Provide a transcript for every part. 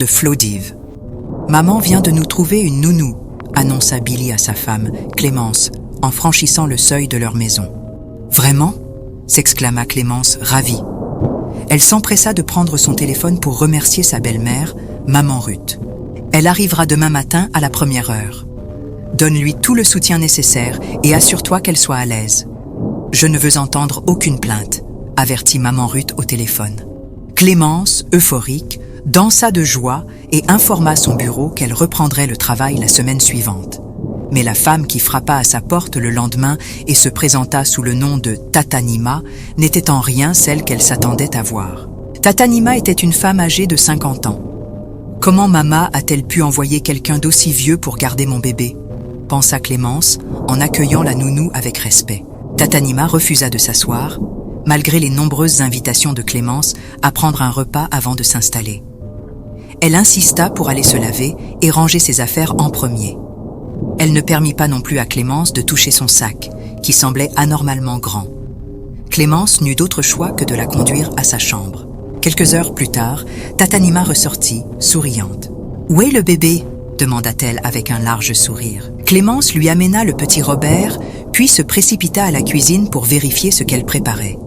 de Flodive. Maman vient de nous trouver une nounou, annonça Billy à sa femme, Clémence, en franchissant le seuil de leur maison. Vraiment ? S'exclama Clémence, ravie. Elle s'empressa de prendre son téléphone pour remercier sa belle-mère, maman Ruth. Elle arrivera demain matin à la première heure. Donne-lui tout le soutien nécessaire et assure-toi qu'elle soit à l'aise. Je ne veux entendre aucune plainte, avertit maman Ruth au téléphone. Clémence, euphorique, dansa de joie et informa son bureau qu'elle reprendrait le travail la semaine suivante. Mais la femme qui frappa à sa porte le lendemain et se présenta sous le nom de Tata Nima n'était en rien celle qu'elle s'attendait à voir. Tata Nima était une femme âgée de 50 ans. « Comment Mama a-t-elle pu envoyer quelqu'un d'aussi vieux pour garder mon bébé ?» pensa Clémence en accueillant la nounou avec respect. Tata Nima refusa de s'asseoir, malgré les nombreuses invitations de Clémence à prendre un repas avant de s'installer. Elle insista pour aller se laver et ranger ses affaires en premier. Elle ne permit pas non plus à Clémence de toucher son sac, qui semblait anormalement grand. Clémence n'eut d'autre choix que de la conduire à sa chambre. Quelques heures plus tard, Tata Nima ressortit, souriante. « Où est le bébé ?» demanda-t-elle avec un large sourire. Clémence lui amena le petit Robert, puis se précipita à la cuisine pour vérifier ce qu'elle préparait.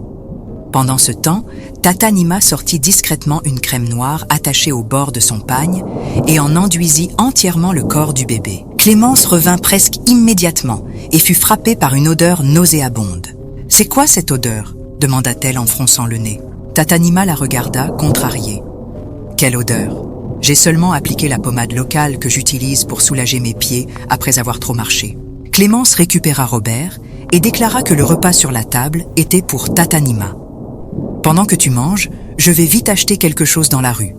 Pendant ce temps, Tata Nima sortit discrètement une crème noire attachée au bord de son pagne et en enduisit entièrement le corps du bébé. Clémence revint presque immédiatement et fut frappée par une odeur nauséabonde. « C'est quoi cette odeur ?» demanda-t-elle en fronçant le nez. Tata Nima la regarda, contrariée. « Quelle odeur ? J'ai seulement appliqué la pommade locale que j'utilise pour soulager mes pieds après avoir trop marché. » Clémence récupéra Robert et déclara que le repas sur la table était pour Tata Nima. « Pendant que tu manges, je vais vite acheter quelque chose dans la rue, »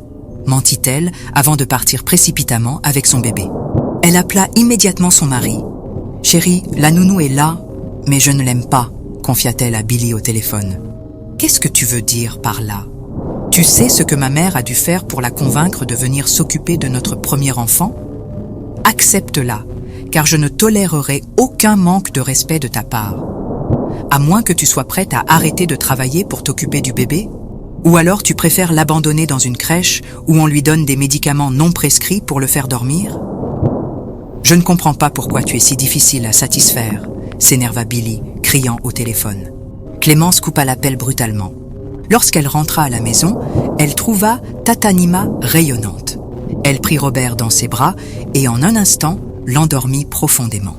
mentit-elle avant de partir précipitamment avec son bébé. Elle appela immédiatement son mari. « Chérie, la nounou est là, mais je ne l'aime pas, » confia-t-elle à Billy au téléphone. « Qu'est-ce que tu veux dire par là ? Tu sais ce que ma mère a dû faire pour la convaincre de venir s'occuper de notre premier enfant ? Accepte-la, car je ne tolérerai aucun manque de respect de ta part. À moins que tu sois prête à arrêter de travailler pour t'occuper du bébé, ou alors tu préfères l'abandonner dans une crèche où on lui donne des médicaments non prescrits pour le faire dormir ? Je ne comprends pas pourquoi tu es si difficile à satisfaire, s'énerva Billy, criant au téléphone. Clémence coupa l'appel brutalement. Lorsqu'elle rentra à la maison, elle trouva Tata Nima rayonnante. Elle prit Robert dans ses bras et en un instant l'endormit profondément.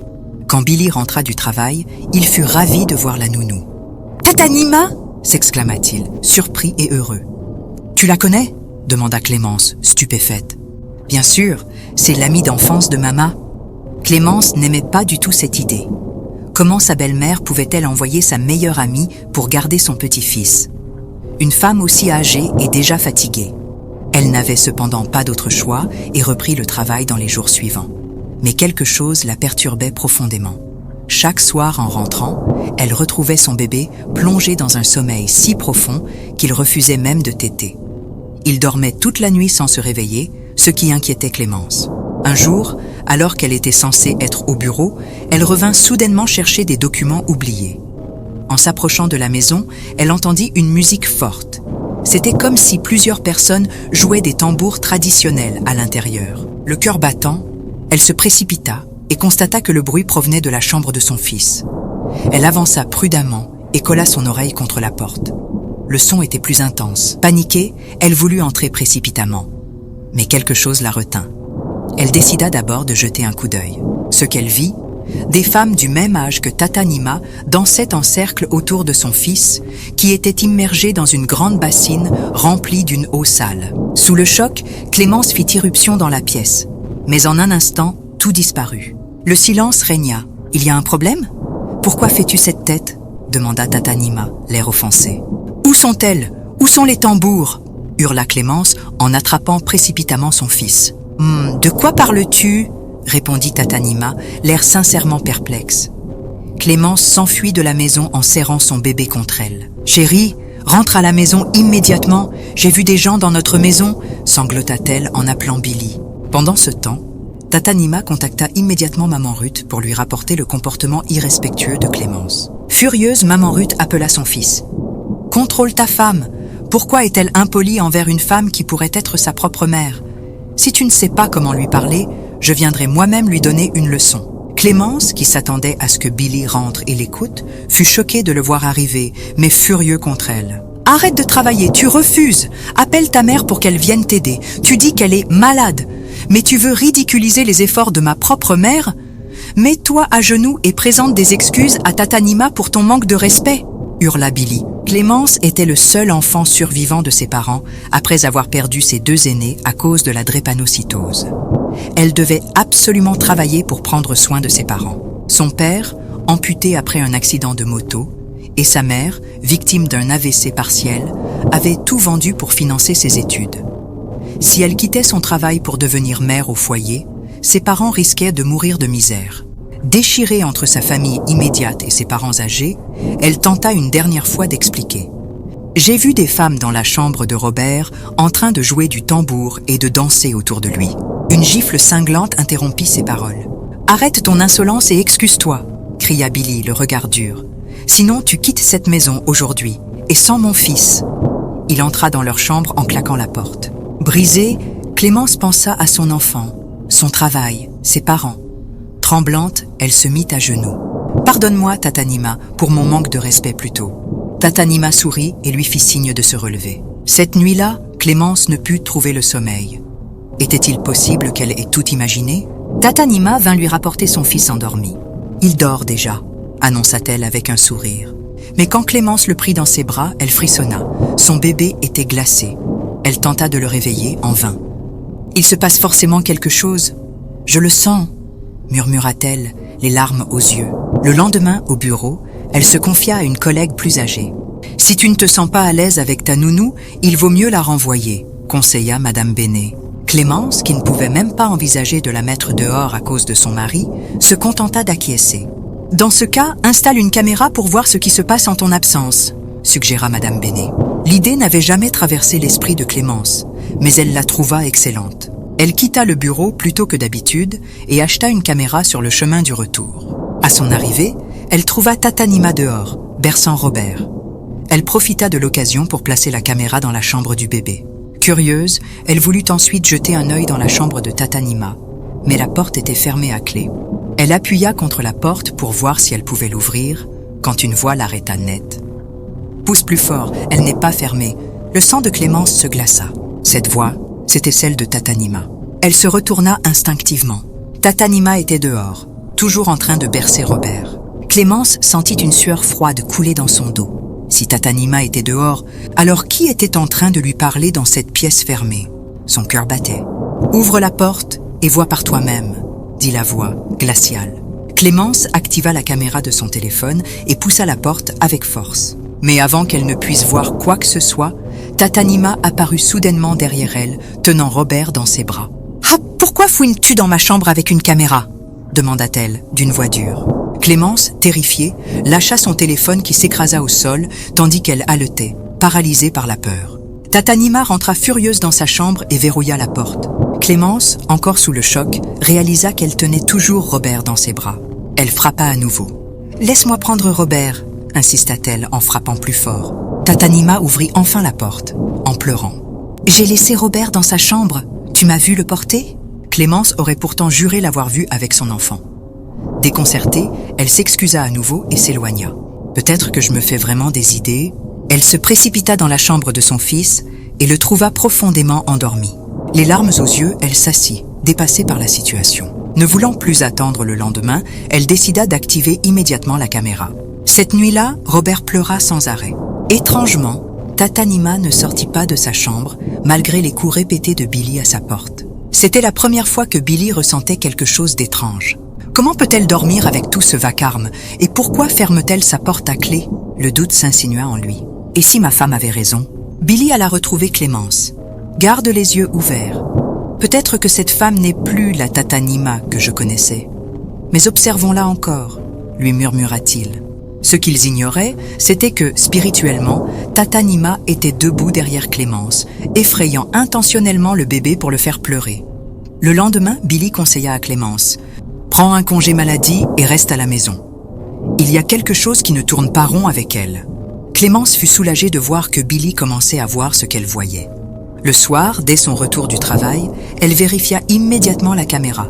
Quand Billy rentra du travail, il fut ravi de voir la nounou. « Tata Nima » s'exclama-t-il, surpris et heureux. « Tu la connais ?» demanda Clémence, stupéfaite. « Bien sûr, c'est l'amie d'enfance de Mama. » Clémence n'aimait pas du tout cette idée. Comment sa belle-mère pouvait-elle envoyer sa meilleure amie pour garder son petit-fils ? Une femme aussi âgée et déjà fatiguée. Elle n'avait cependant pas d'autre choix et reprit le travail dans les jours suivants. Mais quelque chose la perturbait profondément. Chaque soir en rentrant, elle retrouvait son bébé plongé dans un sommeil si profond qu'il refusait même de téter. Il dormait toute la nuit sans se réveiller, ce qui inquiétait Clémence. Un jour, alors qu'elle était censée être au bureau, elle revint soudainement chercher des documents oubliés. En s'approchant de la maison, elle entendit une musique forte. C'était comme si plusieurs personnes jouaient des tambours traditionnels à l'intérieur. Le cœur battant, elle se précipita et constata que le bruit provenait de la chambre de son fils. Elle avança prudemment et colla son oreille contre la porte. Le son était plus intense. Paniquée, elle voulut entrer précipitamment. Mais quelque chose la retint. Elle décida d'abord de jeter un coup d'œil. Ce qu'elle vit, des femmes du même âge que Tata Nima dansaient en cercle autour de son fils, qui était immergé dans une grande bassine remplie d'une eau sale. Sous le choc, Clémence fit irruption dans la pièce. Mais en un instant, tout disparut. Le silence régna. « Il y a un problème ? Pourquoi fais-tu cette tête ?» demanda Tata Nima, l'air offensé. « Où sont-elles ? Où sont les tambours ?» hurla Clémence en attrapant précipitamment son fils. « De quoi parles-tu ?» répondit Tata Nima, l'air sincèrement perplexe. Clémence s'enfuit de la maison en serrant son bébé contre elle. « Chérie, rentre à la maison immédiatement, j'ai vu des gens dans notre maison » sanglota-t-elle en appelant Billy. Pendant ce temps, Tata Nima contacta immédiatement Maman Ruth pour lui rapporter le comportement irrespectueux de Clémence. Furieuse, Maman Ruth appela son fils. « Contrôle ta femme. Pourquoi est-elle impolie envers une femme qui pourrait être sa propre mère ? Si tu ne sais pas comment lui parler, je viendrai moi-même lui donner une leçon. » Clémence, qui s'attendait à ce que Billy rentre et l'écoute, fut choquée de le voir arriver, mais furieux contre elle. « Arrête de travailler, tu refuses. Appelle ta mère pour qu'elle vienne t'aider. Tu dis qu'elle est malade. Mais tu veux ridiculiser les efforts de ma propre mère? Mets-toi à genoux et présente des excuses à Tatanima pour ton manque de respect, » hurla Billy. Clémence était le seul enfant survivant de ses parents après avoir perdu ses 2 aînés à cause de la drépanocytose. Elle devait absolument travailler pour prendre soin de ses parents. Son père, amputé après un accident de moto, et sa mère, victime d'un AVC partiel, avaient tout vendu pour financer ses études. Si elle quittait son travail pour devenir mère au foyer, ses parents risquaient de mourir de misère. Déchirée entre sa famille immédiate et ses parents âgés, elle tenta une dernière fois d'expliquer. « J'ai vu des femmes dans la chambre de Robert en train de jouer du tambour et de danser autour de lui. » Une gifle cinglante interrompit ses paroles. « Arrête ton insolence et excuse-toi » cria Billy, le regard dur. « Sinon tu quittes cette maison aujourd'hui, et sans mon fils. » Il entra dans leur chambre en claquant la porte. Brisée, Clémence pensa à son enfant, son travail, ses parents. Tremblante, elle se mit à genoux. « Pardonne-moi, Tatanima, pour mon manque de respect plus tôt. » Tatanima sourit et lui fit signe de se relever. Cette nuit-là, Clémence ne put trouver le sommeil. Était-il possible qu'elle ait tout imaginé? Tatanima vint lui rapporter son fils endormi. « Il dort déjà », annonça-t-elle avec un sourire. Mais quand Clémence le prit dans ses bras, elle frissonna. Son bébé était glacé. Elle tenta de le réveiller en vain. « Il se passe forcément quelque chose. Je le sens », murmura-t-elle, les larmes aux yeux. Le lendemain, au bureau, elle se confia à une collègue plus âgée. « Si tu ne te sens pas à l'aise avec ta nounou, il vaut mieux la renvoyer », conseilla Madame Bénet. Clémence, qui ne pouvait même pas envisager de la mettre dehors à cause de son mari, se contenta d'acquiescer. « Dans ce cas, installe une caméra pour voir ce qui se passe en ton absence », suggéra Madame Bénet. L'idée n'avait jamais traversé l'esprit de Clémence, mais elle la trouva excellente. Elle quitta le bureau plus tôt que d'habitude et acheta une caméra sur le chemin du retour. À son arrivée, elle trouva Tatanima dehors, berçant Robert. Elle profita de l'occasion pour placer la caméra dans la chambre du bébé. Curieuse, elle voulut ensuite jeter un œil dans la chambre de Tatanima, mais la porte était fermée à clé. Elle appuya contre la porte pour voir si elle pouvait l'ouvrir, quand une voix l'arrêta net. « Pousse plus fort, elle n'est pas fermée. » Le sang de Clémence se glaça. Cette voix, c'était celle de Tatanima. Elle se retourna instinctivement. Tatanima était dehors, toujours en train de bercer Robert. Clémence sentit une sueur froide couler dans son dos. Si Tatanima était dehors, alors qui était en train de lui parler dans cette pièce fermée? Son cœur battait. « Ouvre la porte et vois par toi-même », dit la voix, glaciale. Clémence activa la caméra de son téléphone et poussa la porte avec force. Mais avant qu'elle ne puisse voir quoi que ce soit, Tatanima apparut soudainement derrière elle, tenant Robert dans ses bras. « Ah, pourquoi fouines-tu dans ma chambre avec une caméra ?» demanda-t-elle, d'une voix dure. Clémence, terrifiée, lâcha son téléphone qui s'écrasa au sol, tandis qu'elle haletait, paralysée par la peur. Tatanima rentra furieuse dans sa chambre et verrouilla la porte. Clémence, encore sous le choc, réalisa qu'elle tenait toujours Robert dans ses bras. Elle frappa à nouveau. « Laisse-moi prendre Robert », insista-t-elle en frappant plus fort. Tatanima ouvrit enfin la porte, en pleurant. « J'ai laissé Robert dans sa chambre. Tu m'as vu le porter ?» Clémence aurait pourtant juré l'avoir vu avec son enfant. Déconcertée, elle s'excusa à nouveau et s'éloigna. « Peut-être que je me fais vraiment des idées. » Elle se précipita dans la chambre de son fils et le trouva profondément endormi. Les larmes aux yeux, elle s'assit, dépassée par la situation. Ne voulant plus attendre le lendemain, elle décida d'activer immédiatement la caméra. Cette nuit-là, Robert pleura sans arrêt. Étrangement, Tatanima ne sortit pas de sa chambre, malgré les coups répétés de Billy à sa porte. C'était la première fois que Billy ressentait quelque chose d'étrange. Comment peut-elle dormir avec tout ce vacarme? Et pourquoi ferme-t-elle sa porte à clé? Le doute s'insinua en lui. Et si ma femme avait raison? Billy alla retrouver Clémence. Garde les yeux ouverts. Peut-être que cette femme n'est plus la Tatanima que je connaissais. Mais observons-la encore, lui murmura-t-il. Ce qu'ils ignoraient, c'était que, spirituellement, Tatanima était debout derrière Clémence, effrayant intentionnellement le bébé pour le faire pleurer. Le lendemain, Billy conseilla à Clémence « Prends un congé maladie et reste à la maison. Il y a quelque chose qui ne tourne pas rond avec elle. » Clémence fut soulagée de voir que Billy commençait à voir ce qu'elle voyait. Le soir, dès son retour du travail, elle vérifia immédiatement la caméra.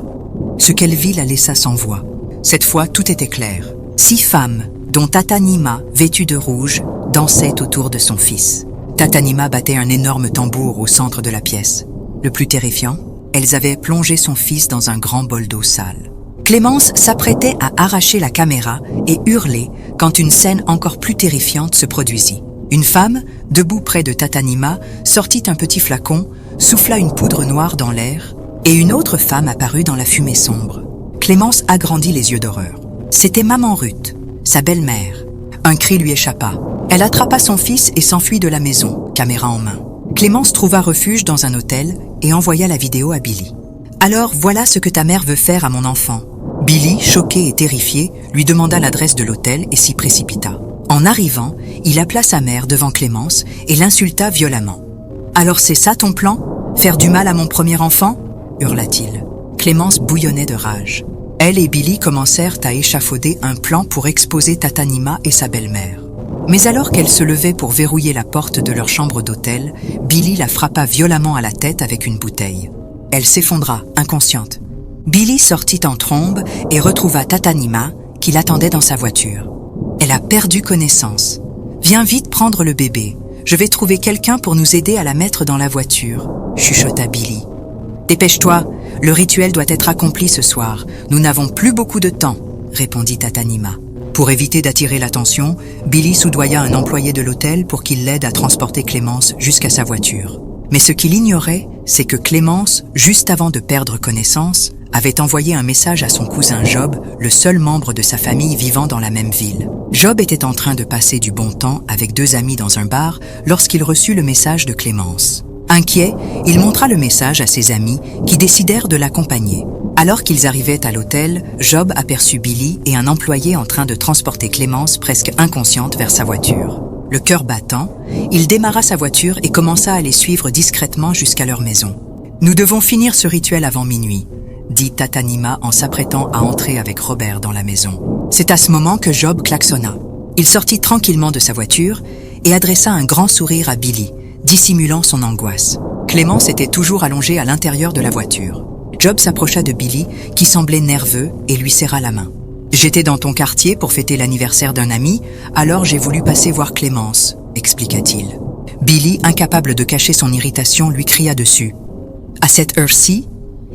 Ce qu'elle vit la laissa sans voix. Cette fois, tout était clair. 6 femmes, dont Tatanima, vêtue de rouge, dansaient autour de son fils. Tatanima battait un énorme tambour au centre de la pièce. Le plus terrifiant, elles avaient plongé son fils dans un grand bol d'eau sale. Clémence s'apprêtait à arracher la caméra et hurler quand une scène encore plus terrifiante se produisit. Une femme, debout près de Tatanima, sortit un petit flacon, souffla une poudre noire dans l'air, et une autre femme apparut dans la fumée sombre. Clémence agrandit les yeux d'horreur. C'était maman Ruth, sa belle-mère. Un cri lui échappa. Elle attrapa son fils et s'enfuit de la maison, caméra en main. Clémence trouva refuge dans un hôtel et envoya la vidéo à Billy. « Alors voilà ce que ta mère veut faire à mon enfant. » Billy, choqué et terrifié, lui demanda l'adresse de l'hôtel et s'y précipita. En arrivant, il appela sa mère devant Clémence et l'insulta violemment. « Alors c'est ça ton plan? Faire du mal à mon premier enfant ?» hurla-t-il. Clémence bouillonnait de rage. Elle et Billy commencèrent à échafauder un plan pour exposer Tatanima et sa belle-mère. Mais alors qu'elle se levait pour verrouiller la porte de leur chambre d'hôtel, Billy la frappa violemment à la tête avec une bouteille. Elle s'effondra, inconsciente. Billy sortit en trombe et retrouva Tatanima, qui l'attendait dans sa voiture. Elle a perdu connaissance. « Viens vite prendre le bébé. Je vais trouver quelqu'un pour nous aider à la mettre dans la voiture, » chuchota Billy. « Dépêche-toi, le rituel doit être accompli ce soir. Nous n'avons plus beaucoup de temps, » répondit Tatanima. Pour éviter d'attirer l'attention, Billy soudoya un employé de l'hôtel pour qu'il l'aide à transporter Clémence jusqu'à sa voiture. Mais ce qu'il ignorait, c'est que Clémence, juste avant de perdre connaissance, avait envoyé un message à son cousin Job, le seul membre de sa famille vivant dans la même ville. Job était en train de passer du bon temps avec 2 amis dans un bar lorsqu'il reçut le message de Clémence. Inquiet, il montra le message à ses amis qui décidèrent de l'accompagner. Alors qu'ils arrivaient à l'hôtel, Job aperçut Billy et un employé en train de transporter Clémence presque inconsciente vers sa voiture. Le cœur battant, il démarra sa voiture et commença à les suivre discrètement jusqu'à leur maison. « Nous devons finir ce rituel avant minuit, » dit Tatanima en s'apprêtant à entrer avec Robert dans la maison. C'est à ce moment que Job klaxonna. Il sortit tranquillement de sa voiture et adressa un grand sourire à Billy, dissimulant son angoisse. Clémence était toujours allongée à l'intérieur de la voiture. Job s'approcha de Billy, qui semblait nerveux, et lui serra la main. « J'étais dans ton quartier pour fêter l'anniversaire d'un ami, alors j'ai voulu passer voir Clémence, » expliqua-t-il. Billy, incapable de cacher son irritation, lui cria dessus. « À cette heure-ci,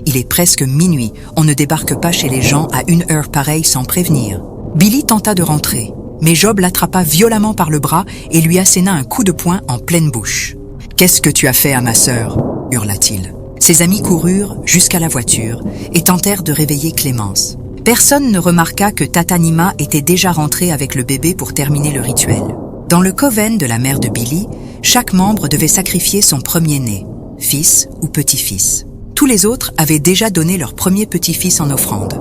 il est presque minuit, on ne débarque pas chez les gens à une heure pareille sans prévenir. » Billy tenta de rentrer, mais Job l'attrapa violemment par le bras et lui asséna un coup de poing en pleine bouche. « Qu'est-ce que tu as fait à ma sœur ?» hurla-t-il. Ses amis coururent jusqu'à la voiture et tentèrent de réveiller Clémence. Personne ne remarqua que Tatanima était déjà rentrée avec le bébé pour terminer le rituel. Dans le coven de la mère de Billy, chaque membre devait sacrifier son premier-né, fils ou petit-fils. Tous les autres avaient déjà donné leur premier petit-fils en offrande.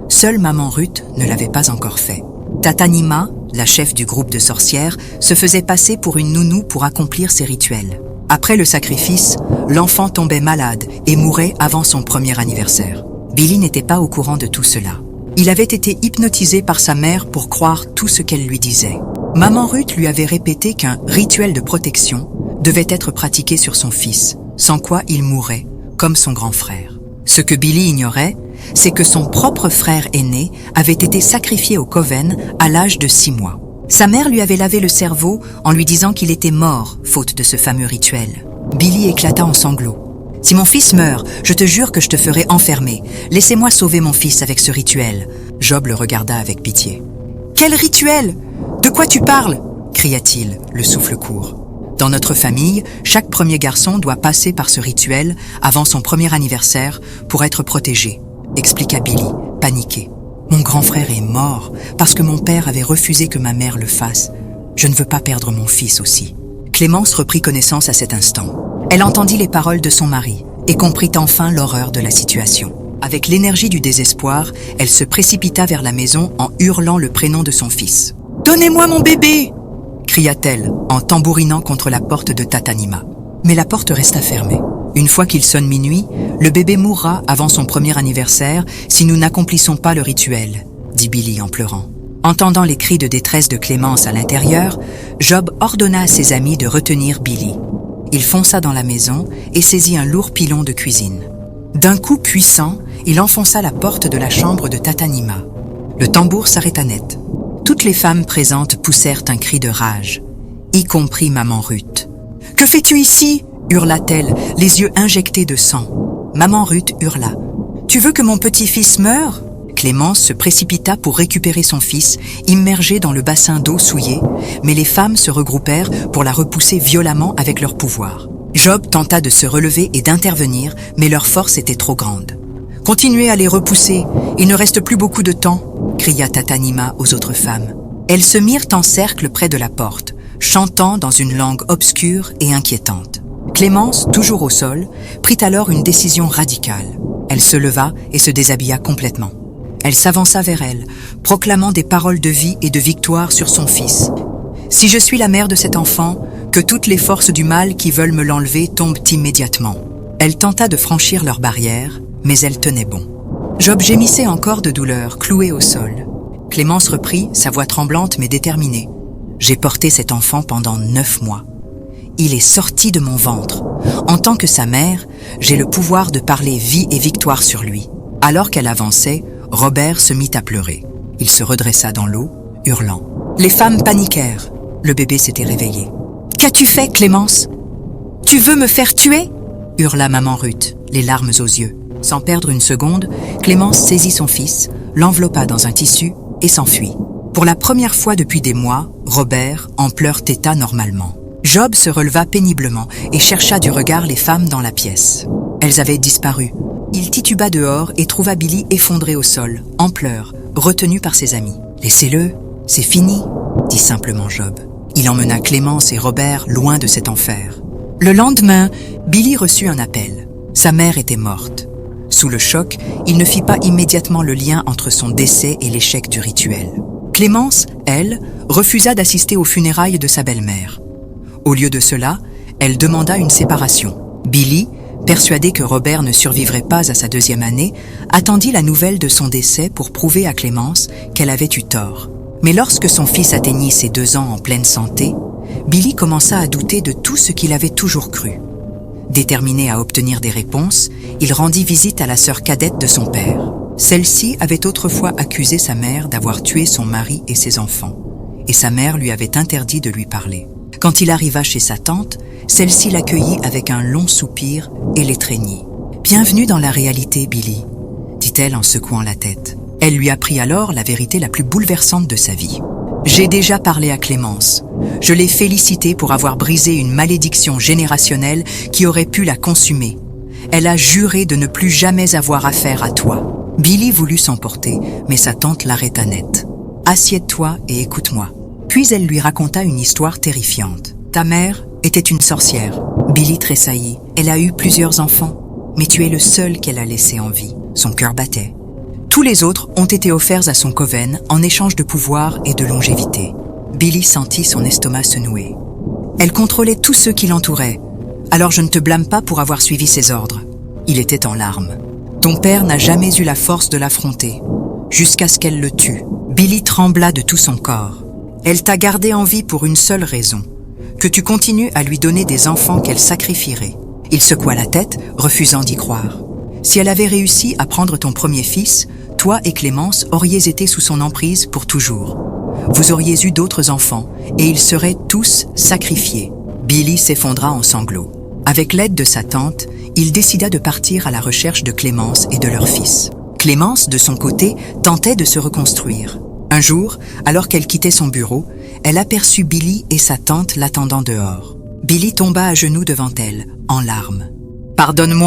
Seule maman Ruth ne l'avait pas encore fait. Tatanima, la chef du groupe de sorcières, se faisait passer pour une nounou pour accomplir ses rituels. Après le sacrifice, l'enfant tombait malade et mourait avant son premier anniversaire. Billy n'était pas au courant de tout cela. Il avait été hypnotisé par sa mère pour croire tout ce qu'elle lui disait. Maman Ruth lui avait répété qu'un rituel de protection devait être pratiqué sur son fils, sans quoi il mourrait, comme son grand frère. Ce que Billy ignorait, c'est que son propre frère aîné avait été sacrifié au coven à l'âge de 6 mois. Sa mère lui avait lavé le cerveau en lui disant qu'il était mort, faute de ce fameux rituel. Billy éclata en sanglots. « Si mon fils meurt, je te jure que je te ferai enfermer. Laissez-moi sauver mon fils avec ce rituel. » Job le regarda avec pitié. « Quel rituel? De quoi tu parles ?» cria-t-il, le souffle court. « Dans notre famille, chaque premier garçon doit passer par ce rituel avant son premier anniversaire pour être protégé, » expliqua Billy, paniqué. « Mon grand frère est mort parce que mon père avait refusé que ma mère le fasse. Je ne veux pas perdre mon fils aussi. » Clémence reprit connaissance à cet instant. Elle entendit les paroles de son mari et comprit enfin l'horreur de la situation. Avec l'énergie du désespoir, elle se précipita vers la maison en hurlant le prénom de son fils. « Donnez-moi mon bébé !» cria-t-elle en tambourinant contre la porte de Tatanima. Mais la porte resta fermée. Une fois qu'il sonne minuit, le bébé mourra avant son premier anniversaire si nous n'accomplissons pas le rituel, dit Billy en pleurant. Entendant les cris de détresse de Clémence à l'intérieur, Job ordonna à ses amis de retenir Billy. Il fonça dans la maison et saisit un lourd pilon de cuisine. D'un coup puissant, il enfonça la porte de la chambre de Tatanima. Le tambour s'arrêta net. Toutes les femmes présentes poussèrent un cri de rage, y compris maman Ruth. « Que fais-tu ici ?» hurla-t-elle, les yeux injectés de sang. Maman Ruth hurla. « Tu veux que mon petit-fils meure ?» Clémence se précipita pour récupérer son fils, immergé dans le bassin d'eau souillée, mais les femmes se regroupèrent pour la repousser violemment avec leur pouvoir. Job tenta de se relever et d'intervenir, mais leur force était trop grande. « Continuez à les repousser, il ne reste plus beaucoup de temps !» cria Tatanima aux autres femmes. Elles se mirent en cercle près de la porte, chantant dans une langue obscure et inquiétante. Clémence, toujours au sol, prit alors une décision radicale. Elle se leva et se déshabilla complètement. Elle s'avança vers elle, proclamant des paroles de vie et de victoire sur son fils. « Si je suis la mère de cet enfant, que toutes les forces du mal qui veulent me l'enlever tombent immédiatement. » Elle tenta de franchir leur barrière, mais elle tenait bon. Job gémissait encore de douleur, cloué au sol. Clémence reprit, sa voix tremblante mais déterminée. « J'ai porté cet enfant pendant 9 mois. Il est sorti de mon ventre. En tant que sa mère, j'ai le pouvoir de parler vie et victoire sur lui. » Alors qu'elle avançait, Robert se mit à pleurer. Il se redressa dans l'eau, hurlant. Les femmes paniquèrent. Le bébé s'était réveillé. « Qu'as-tu fait, Clémence ? Tu veux me faire tuer ?» hurla maman Ruth, les larmes aux yeux. Sans perdre une seconde, Clémence saisit son fils, l'enveloppa dans un tissu et s'enfuit. Pour la première fois depuis des mois, Robert, en pleurs, téta normalement. Job se releva péniblement et chercha du regard les femmes dans la pièce. Elles avaient disparu. Il tituba dehors et trouva Billy effondré au sol, en pleurs, retenu par ses amis. « Laissez-le, c'est fini », dit simplement Job. Il emmena Clémence et Robert loin de cet enfer. Le lendemain, Billy reçut un appel. Sa mère était morte. Sous le choc, il ne fit pas immédiatement le lien entre son décès et l'échec du rituel. Clémence, elle, refusa d'assister aux funérailles de sa belle-mère. Au lieu de cela, elle demanda une séparation. Billy, persuadé que Robert ne survivrait pas à sa 2e année, attendit la nouvelle de son décès pour prouver à Clémence qu'elle avait eu tort. Mais lorsque son fils atteignit ses 2 ans en pleine santé, Billy commença à douter de tout ce qu'il avait toujours cru. Déterminé à obtenir des réponses, il rendit visite à la sœur cadette de son père. Celle-ci avait autrefois accusé sa mère d'avoir tué son mari et ses enfants, et sa mère lui avait interdit de lui parler. Quand il arriva chez sa tante, celle-ci l'accueillit avec un long soupir et l'étreignit. « Bienvenue dans la réalité, Billy », dit-elle en secouant la tête. Elle lui apprit alors la vérité la plus bouleversante de sa vie. « J'ai déjà parlé à Clémence. Je l'ai félicitée pour avoir brisé une malédiction générationnelle qui aurait pu la consumer. Elle a juré de ne plus jamais avoir affaire à toi. » Billy voulut s'emporter, mais sa tante l'arrêta net. « Assieds-toi et écoute-moi. » Puis elle lui raconta une histoire terrifiante. « Ta mère était une sorcière. » Billy tressaillit. « Elle a eu plusieurs enfants, mais tu es le seul qu'elle a laissé en vie. » Son cœur battait. Tous les autres ont été offerts à son coven en échange de pouvoir et de longévité. Billy sentit son estomac se nouer. Elle contrôlait tous ceux qui l'entouraient. Alors je ne te blâme pas pour avoir suivi ses ordres. Il était en larmes. Ton père n'a jamais eu la force de l'affronter, jusqu'à ce qu'elle le tue. Billy trembla de tout son corps. Elle t'a gardé en vie pour une seule raison, que tu continues à lui donner des enfants qu'elle sacrifierait. Il secoua la tête, refusant d'y croire. Si elle avait réussi à prendre ton premier fils, toi et Clémence auriez été sous son emprise pour toujours. Vous auriez eu d'autres enfants, et ils seraient tous sacrifiés. Billy s'effondra en sanglots. Avec l'aide de sa tante, il décida de partir à la recherche de Clémence et de leur fils. Clémence, de son côté, tentait de se reconstruire. Un jour, alors qu'elle quittait son bureau, elle aperçut Billy et sa tante l'attendant dehors. Billy tomba à genoux devant elle, en larmes. « Pardonne-moi.